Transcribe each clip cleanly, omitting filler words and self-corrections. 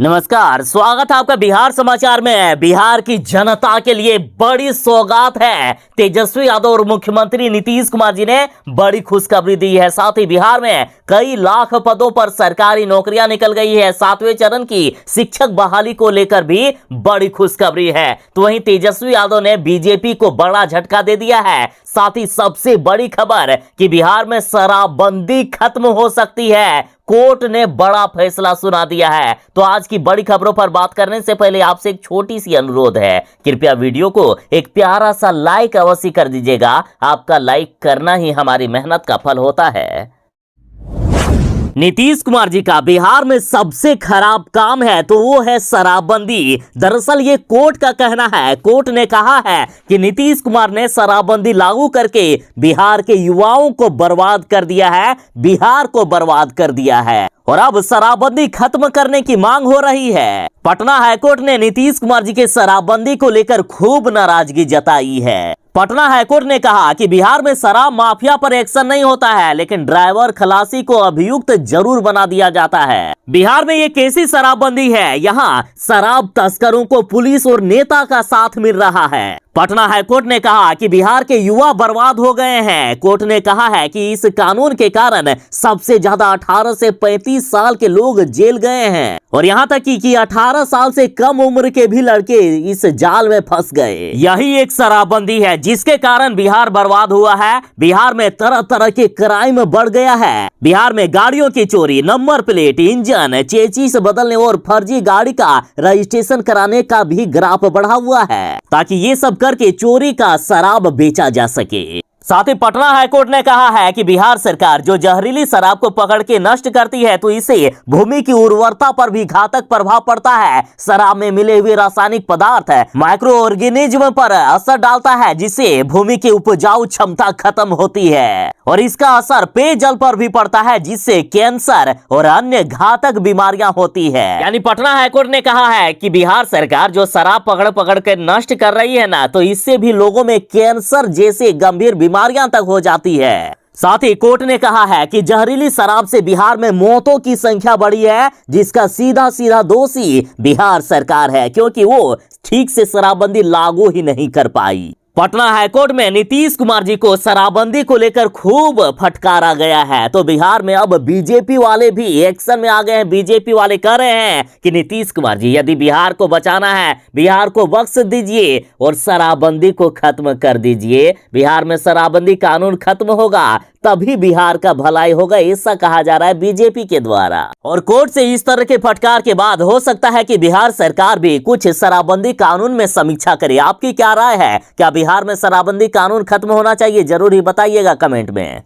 नमस्कार, स्वागत है आपका बिहार समाचार में। बिहार की जनता के लिए बड़ी सौगात है। तेजस्वी यादव और मुख्यमंत्री नीतीश कुमार जी ने बड़ी खुशखबरी दी है। साथ ही बिहार में कई लाख पदों पर सरकारी नौकरियां निकल गई है। 7वें चरण की शिक्षक बहाली को लेकर भी बड़ी खुशखबरी है। तो वहीं तेजस्वी यादव ने बीजेपी को बड़ा झटका दे दिया है। साथ ही सबसे बड़ी खबर कि बिहार में शराबबंदी खत्म हो सकती है। कोर्ट ने बड़ा फैसला सुना दिया है। तो आज की बड़ी खबरों पर बात करने से पहले आपसे एक छोटी सी अनुरोध है, कृपया वीडियो को एक प्यारा सा लाइक अवश्य कर दीजिएगा। आपका लाइक करना ही हमारी मेहनत का फल होता है। नीतीश कुमार जी का बिहार में सबसे खराब काम है तो वो है शराबबंदी। दरअसल ये कोर्ट का कहना है। कोर्ट ने कहा है कि नीतीश कुमार ने शराबबंदी लागू करके बिहार के युवाओं को बर्बाद कर दिया है, बिहार को बर्बाद कर दिया है और अब शराबबंदी खत्म करने की मांग हो रही है। पटना हाईकोर्ट ने नीतीश कुमार जी के शराबबंदी को लेकर खूब नाराजगी जताई है। पटना हाईकोर्ट ने कहा कि बिहार में शराब माफिया पर एक्शन नहीं होता है, लेकिन ड्राइवर खलासी को अभियुक्त जरूर बना दिया जाता है। बिहार में ये कैसी शराबबंदी है? यहाँ शराब तस्करों को पुलिस और नेता का साथ मिल रहा है। पटना हाईकोर्ट ने कहा कि बिहार के युवा बर्बाद हो गए हैं। कोर्ट ने कहा है कि इस कानून के कारण सबसे ज्यादा 18 से 35 साल के लोग जेल गए हैं और यहाँ तक कि 18 साल से कम उम्र के भी लड़के इस जाल में फंस गए। यही एक शराबबंदी है जिसके कारण बिहार बर्बाद हुआ है। बिहार में तरह तरह के क्राइम बढ़ गया है। बिहार में गाड़ियों की चोरी, नंबर प्लेट, इंजन, चेचिस बदलने और फर्जी गाड़ी का रजिस्ट्रेशन कराने का भी ग्राफ बढ़ा हुआ है ताकि ये सब करके चोरी का शराब बेचा जा सके। साथ ही पटना हाईकोर्ट ने कहा है कि बिहार सरकार जो जहरीली शराब को पकड़ के नष्ट करती है तो इससे भूमि की उर्वरता पर भी घातक प्रभाव पड़ता है। शराब में मिले हुए रासायनिक पदार्थ माइक्रो ऑर्गेनिज्म पर असर डालता है जिससे भूमि की उपजाऊ क्षमता खत्म होती है और इसका असर पेयजल पर भी पड़ता है जिससे कैंसर और अन्य घातक बीमारियां होती है। यानी पटना हाईकोर्ट ने कहा है कि बिहार सरकार जो शराब पकड़ पकड़ कर नष्ट कर रही है ना, तो इससे भी लोगों में कैंसर जैसे गंभीर बीमारियां तक हो जाती है। साथ ही कोर्ट ने कहा है कि जहरीली शराब से बिहार में मौतों की संख्या बढ़ी है जिसका सीधा सीधा दोषी बिहार सरकार है क्योंकि वो ठीक से शराबबंदी लागू ही नहीं कर पाई। पटना हाईकोर्ट में नीतीश कुमार जी को शराबबंदी को लेकर खूब फटकारा गया है। तो बिहार में अब बीजेपी वाले भी एक्शन में आ गए हैं। बीजेपी वाले कह रहे हैं कि नीतीश कुमार जी यदि बिहार को बचाना है, बिहार को बख्श दीजिए और शराबबंदी को खत्म कर दीजिए। बिहार में शराबबंदी कानून खत्म होगा तभी बिहार का भलाई होगा, ऐसा कहा जा रहा है बीजेपी के द्वारा। और कोर्ट से इस तरह के फटकार के बाद हो सकता है कि बिहार सरकार भी कुछ शराबबंदी कानून में समीक्षा करे। आपकी क्या राय है? क्या बिहार में शराबबंदी कानून खत्म होना चाहिए? जरूर ही बताइएगा कमेंट में।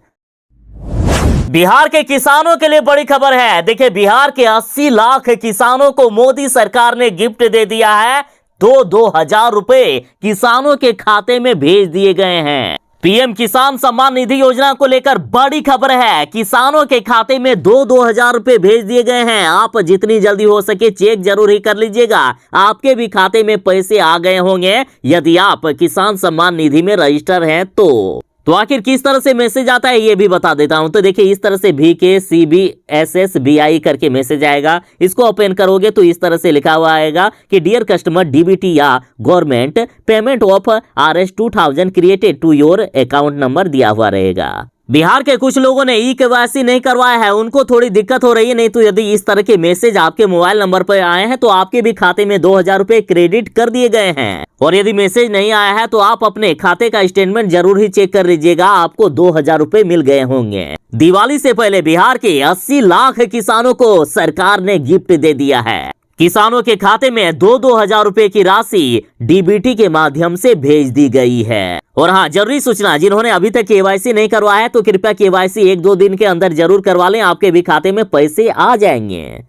बिहार के किसानों के लिए बड़ी खबर है। देखिए, बिहार के 80 लाख किसानों को मोदी सरकार ने गिफ्ट दे दिया है। 2,000 रुपए किसानों के खाते में भेज दिए गए हैं। पीएम किसान सम्मान निधि योजना को लेकर बड़ी खबर है। किसानों के खाते में 2,000 रुपए भेज दिए गए हैं। आप जितनी जल्दी हो सके चेक जरूर ही कर लीजिएगा। आपके भी खाते में पैसे आ गए होंगे यदि आप किसान सम्मान निधि में रजिस्टर हैं तो आखिर किस तरह से मैसेज आता है ये भी बता देता हूं। तो देखिए, इस तरह से VKCBSSBI करके मैसेज आएगा। इसको ओपन करोगे तो इस तरह से लिखा हुआ आएगा कि डियर कस्टमर, डीबीटी या government payment of Rs 2000 created to your account number दिया हुआ रहेगा। बिहार के कुछ लोगों ने KYC नहीं करवाया है, उनको थोड़ी दिक्कत हो रही है। नहीं तो यदि इस तरह के मैसेज आपके मोबाइल नंबर पर आए हैं तो आपके भी खाते में 2,000 रुपए क्रेडिट कर दिए गए हैं। और यदि मैसेज नहीं आया है तो आप अपने खाते का स्टेटमेंट जरूर ही चेक कर लीजिएगा, आपको 2,000 रुपए मिल गए होंगे। दिवाली से पहले बिहार के 80 लाख किसानों को सरकार ने गिफ्ट दे दिया है। किसानों के खाते में 2,000 रुपए की राशि डीबीटी के माध्यम से भेज दी गई है। और हाँ, जरूरी सूचना, जिन्होंने अभी तक KYC नहीं करवाया है तो कृपया KYC 1-2 दिन के अंदर जरूर करवा लें, आपके भी खाते में पैसे आ जाएंगे।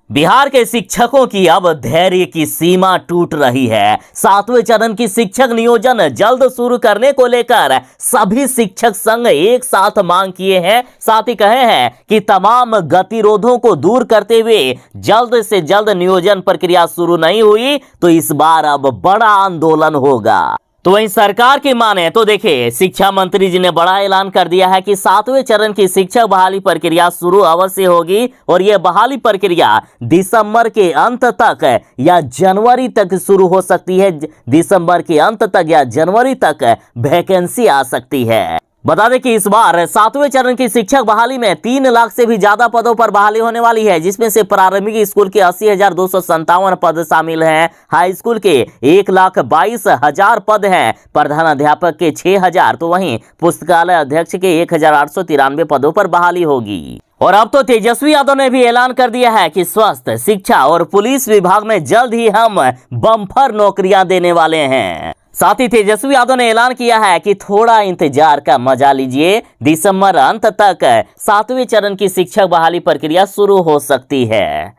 बिहार के शिक्षकों की अब धैर्य की सीमा टूट रही है। 7वें चरण की शिक्षक नियोजन जल्द शुरू करने को लेकर सभी शिक्षक संघ एक साथ मांग किए हैं। साथ ही कहे हैं कि तमाम गतिरोधों को दूर करते हुए जल्द से जल्द नियोजन प्रक्रिया शुरू नहीं हुई तो इस बार अब बड़ा आंदोलन होगा। तो वहीं सरकार की माने तो देखिए, शिक्षा मंत्री जी ने बड़ा ऐलान कर दिया है कि 7वें चरण की शिक्षक बहाली प्रक्रिया शुरू अवश्य होगी और यह बहाली प्रक्रिया दिसंबर के अंत तक या जनवरी तक शुरू हो सकती है। दिसंबर के अंत तक या जनवरी तक वैकेंसी आ सकती है। बता दें कि इस बार 7वें चरण की शिक्षक बहाली में 3 लाख से भी ज्यादा पदों पर बहाली होने वाली है, जिसमें से प्रारंभिक स्कूल के 80,257 पद शामिल हैं, हाई स्कूल के 1,22,000 पद हैं, प्रधानाध्यापक के 6,000, तो वहीं पुस्तकालय अध्यक्ष के 1,893 पदों पर बहाली होगी। और अब तो तेजस्वी यादव ने भी ऐलान कर दिया है कि स्वास्थ्य, शिक्षा और पुलिस विभाग में जल्द ही हम बम्पर नौकरियां देने वाले हैं। साथ ही तेजस्वी यादव ने ऐलान किया है कि थोड़ा इंतजार का मजा लीजिए, दिसंबर अंत तक 7वें चरण की शिक्षक बहाली प्रक्रिया शुरू हो सकती है।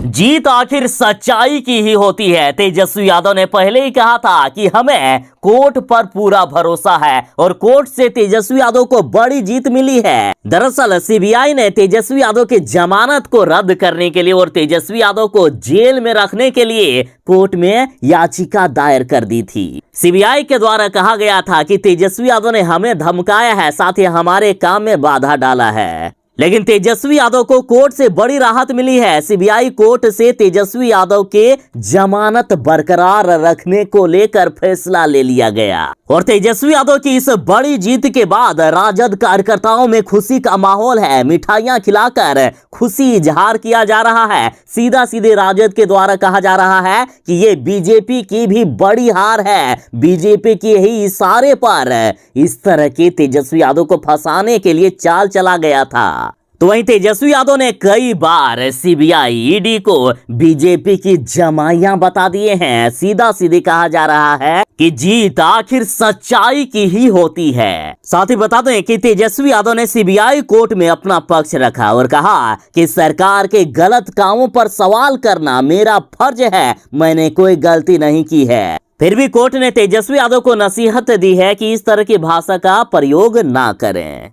जीत आखिर सच्चाई की ही होती है। तेजस्वी यादव ने पहले ही कहा था कि हमें कोर्ट पर पूरा भरोसा है और कोर्ट से तेजस्वी यादव को बड़ी जीत मिली है। दरअसल सीबीआई ने तेजस्वी यादव की जमानत को रद्द करने के लिए और तेजस्वी यादव को जेल में रखने के लिए कोर्ट में याचिका दायर कर दी थी। सीबीआई के द्वारा कहा गया था कि तेजस्वी यादव ने हमें धमकाया है, साथ ही हमारे काम में बाधा डाला है। लेकिन तेजस्वी यादव को कोर्ट से बड़ी राहत मिली है। सीबीआई कोर्ट से तेजस्वी यादव के जमानत बरकरार रखने को लेकर फैसला ले लिया गया और तेजस्वी यादव की इस बड़ी जीत के बाद राजद कार्यकर्ताओं में खुशी का माहौल है। मिठाइयां खिलाकर खुशी इजहार किया जा रहा है। सीधा सीधे राजद के द्वारा कहा जा रहा है कि ये बीजेपी की भी बड़ी हार है। बीजेपी के ही इशारे पर इस तरह के तेजस्वी यादव को फंसाने के लिए चाल चला गया था। तो वहीं तेजस्वी यादव ने कई बार सीबीआई, ईडी को बीजेपी की जमाइयां बता दिए हैं। सीधा सीधे कहा जा रहा है कि जीत आखिर सच्चाई की ही होती है। साथ ही बता दें कि तेजस्वी यादव ने सीबीआई कोर्ट में अपना पक्ष रखा और कहा कि सरकार के गलत कामों पर सवाल करना मेरा फर्ज है, मैंने कोई गलती नहीं की है। फिर भी कोर्ट ने तेजस्वी यादव को नसीहत दी है कि इस तरह की भाषा का प्रयोग ना करें।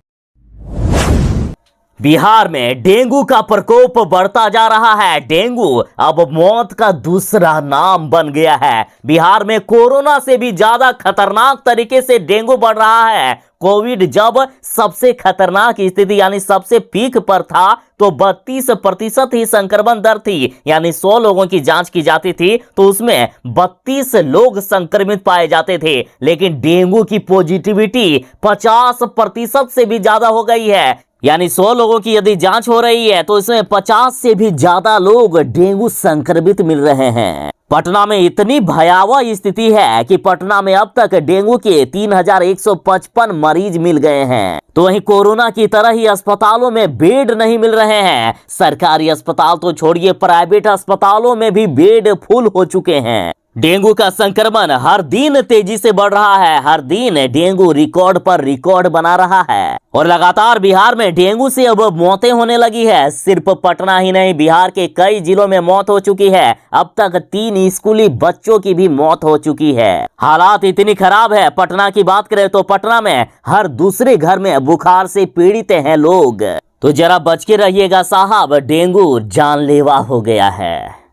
बिहार में डेंगू का प्रकोप बढ़ता जा रहा है। डेंगू अब मौत का दूसरा नाम बन गया है। बिहार में कोरोना से भी ज्यादा खतरनाक तरीके से डेंगू बढ़ रहा है। कोविड जब सबसे खतरनाक स्थिति यानी सबसे पीक पर था तो 32% ही संक्रमण दर थी, यानी 100 लोगों की जांच की जाती थी तो उसमें 32 लोग संक्रमित पाए जाते थे। लेकिन डेंगू की पॉजिटिविटी 50% से भी ज्यादा हो गई है, यानी 100 लोगों की यदि जांच हो रही है तो इसमें 50 से भी ज्यादा लोग डेंगू संक्रमित मिल रहे हैं। पटना में इतनी भयावह स्थिति है कि पटना में अब तक डेंगू के 3,155 मरीज मिल गए हैं। तो वहीं कोरोना की तरह ही अस्पतालों में बेड नहीं मिल रहे हैं। सरकारी अस्पताल तो छोड़िए, प्राइवेट अस्पतालों में भी बेड फुल हो चुके हैं। डेंगू का संक्रमण हर दिन तेजी से बढ़ रहा है। हर दिन डेंगू रिकॉर्ड पर रिकॉर्ड बना रहा है और लगातार बिहार में डेंगू से अब मौतें होने लगी है। सिर्फ पटना ही नहीं, बिहार के कई जिलों में मौत हो चुकी है। अब तक 3 स्कूली बच्चों की भी मौत हो चुकी है। हालात इतनी खराब है, पटना की बात करें तो पटना में हर दूसरे घर में बुखार से पीड़ित हैं लोग। तो जरा बच के रहिएगा साहब, डेंगू जानलेवा हो गया है।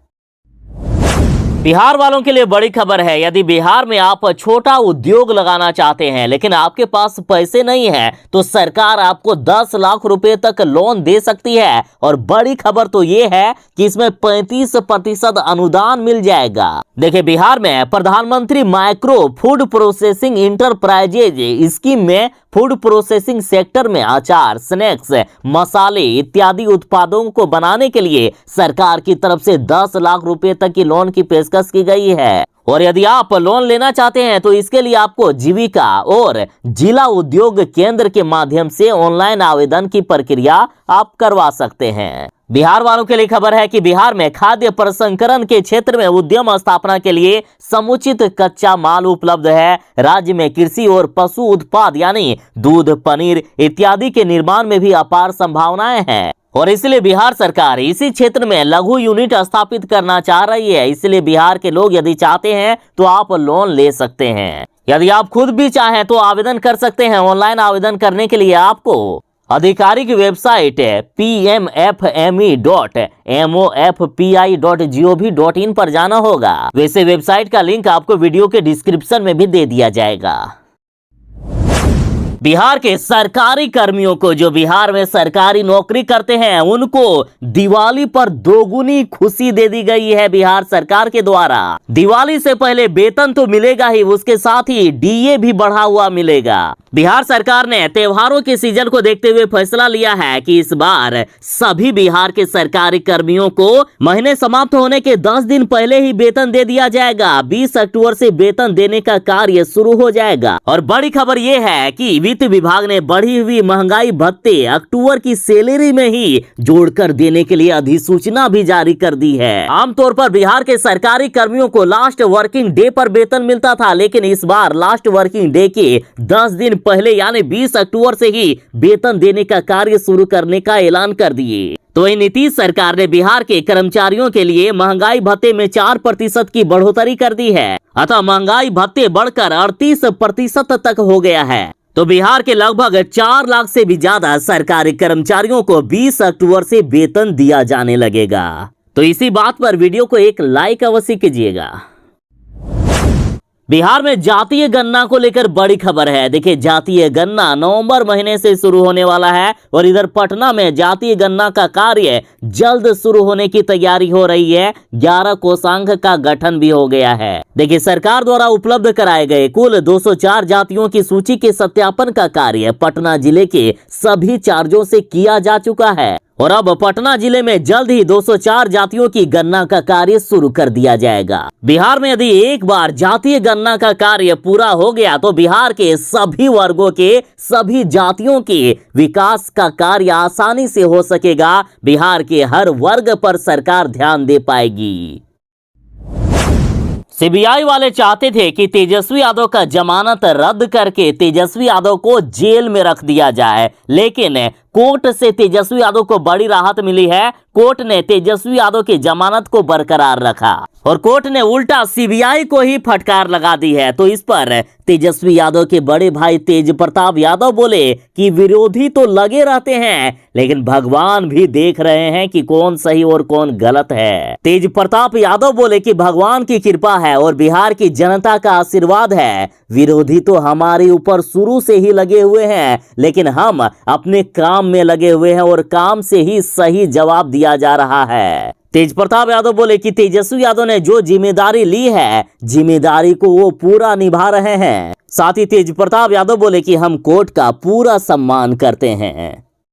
बिहार वालों के लिए बड़ी खबर है। यदि बिहार में आप छोटा उद्योग लगाना चाहते हैं लेकिन आपके पास पैसे नहीं है तो सरकार आपको 10 लाख रुपए तक लोन दे सकती है। और बड़ी खबर तो ये है कि इसमें 35% अनुदान मिल जाएगा। देखिए, बिहार में प्रधानमंत्री micro food processing enterprises scheme में फूड प्रोसेसिंग सेक्टर में अचार, स्नैक्स, मसाले इत्यादि उत्पादों को बनाने के लिए सरकार की तरफ से 10 लाख रुपए तक की लोन की पेशकश की गई है। और यदि आप लोन लेना चाहते हैं तो इसके लिए आपको जीविका और जिला उद्योग केंद्र के माध्यम से ऑनलाइन आवेदन की प्रक्रिया आप करवा सकते हैं। बिहार वालों के लिए खबर है कि बिहार में खाद्य प्रसंस्करण के क्षेत्र में उद्यम स्थापना के लिए समुचित कच्चा माल उपलब्ध है। राज्य में कृषि और पशु उत्पाद यानी दूध, पनीर इत्यादि के निर्माण में भी अपार संभावनाएं हैं और इसलिए बिहार सरकार इसी क्षेत्र में लघु यूनिट स्थापित करना चाह रही है। इसलिए बिहार के लोग यदि चाहते हैं तो आप लोन ले सकते हैं। यदि आप खुद भी चाहें तो आवेदन कर सकते हैं। ऑनलाइन आवेदन करने के लिए आपको आधिकारिक वेबसाइट pmfme.mofpi.gov.in पर जाना होगा। वैसे वेबसाइट का लिंक आपको वीडियो के डिस्क्रिप्शन में भी दे दिया जाएगा। बिहार के सरकारी कर्मियों को, जो बिहार में सरकारी नौकरी करते हैं, उनको दिवाली पर दोगुनी खुशी दे दी गई है बिहार सरकार के द्वारा। दिवाली से पहले वेतन तो मिलेगा ही, उसके साथ ही डीए भी बढ़ा हुआ मिलेगा। बिहार सरकार ने त्योहारों के सीजन को देखते हुए फैसला लिया है कि इस बार सभी बिहार के सरकारी कर्मियों को महीने समाप्त होने के 10 दिन पहले ही वेतन दे दिया जाएगा। 20 अक्टूबर से वेतन देने का कार्य शुरू हो जाएगा। और बड़ी खबर यह है कि वित्त विभाग ने बढ़ी हुई महंगाई भत्ते अक्टूबर की सैलरी में ही जोड़कर देने के लिए अधिसूचना भी जारी कर दी है। आमतौर पर बिहार के सरकारी कर्मियों को लास्ट वर्किंग डे पर वेतन मिलता था, लेकिन इस बार लास्ट वर्किंग डे के 10 दिन पहले यानी 20 अक्टूबर से ही वेतन देने का कार्य शुरू करने का ऐलान कर दिए। तो नीतीश सरकार ने बिहार के कर्मचारियों के लिए महंगाई भत्ते में 4% की बढ़ोतरी कर दी है। अतः महंगाई भत्ते बढ़कर 38% तक हो गया है। तो बिहार के लगभग 4 लाख से भी ज्यादा सरकारी कर्मचारियों को 20 अक्टूबर से वेतन दिया जाने लगेगा। तो इसी बात पर वीडियो को एक लाइक अवश्य कीजिएगा। बिहार में जातीय गणना को लेकर बड़ी खबर है। देखिए, जातीय गणना नवंबर महीने से शुरू होने वाला है और इधर पटना में जातीय गणना का कार्य जल्द शुरू होने की तैयारी हो रही है। 11 कोषांग का गठन भी हो गया है। देखिए, सरकार द्वारा उपलब्ध कराए गए कुल 204 जातियों की सूची के सत्यापन का कार्य पटना जिले के सभी चार्जों से किया जा चुका है और अब पटना जिले में जल्द ही 204 जातियों की गणना का कार्य शुरू कर दिया जाएगा। बिहार में यदि एक बार जातीय गणना का कार्य पूरा हो गया तो बिहार के सभी वर्गों के सभी जातियों के विकास का कार्य आसानी से हो सकेगा। बिहार के हर वर्ग पर सरकार ध्यान दे पाएगी। सीबीआई वाले चाहते थे कि तेजस्वी यादव का जमानत रद्द करके तेजस्वी यादव को जेल में रख दिया जाए, लेकिन कोर्ट से तेजस्वी यादव को बड़ी राहत मिली है। कोर्ट ने तेजस्वी यादव की जमानत को बरकरार रखा और कोर्ट ने उल्टा सीबीआई को ही फटकार लगा दी है। तो इस पर तेजस्वी यादव के बड़े भाई तेज प्रताप यादव बोले कि विरोधी तो लगे रहते हैं, लेकिन भगवान भी देख रहे हैं कि कौन सही और कौन गलत है। तेज प्रताप यादव बोले कि भगवान की कृपा है और बिहार की जनता का आशीर्वाद है। विरोधी तो हमारे ऊपर शुरू से ही लगे हुए हैं, लेकिन हम अपने काम में लगे हुए हैं और काम से ही सही जवाब दिया जा रहा है। तेज प्रताप यादव बोले कि तेजस्वी यादव ने जो जिम्मेदारी ली है, जिम्मेदारी को वो पूरा निभा रहे हैं। साथ ही तेज प्रताप यादव बोले कि हम कोर्ट का पूरा सम्मान करते हैं।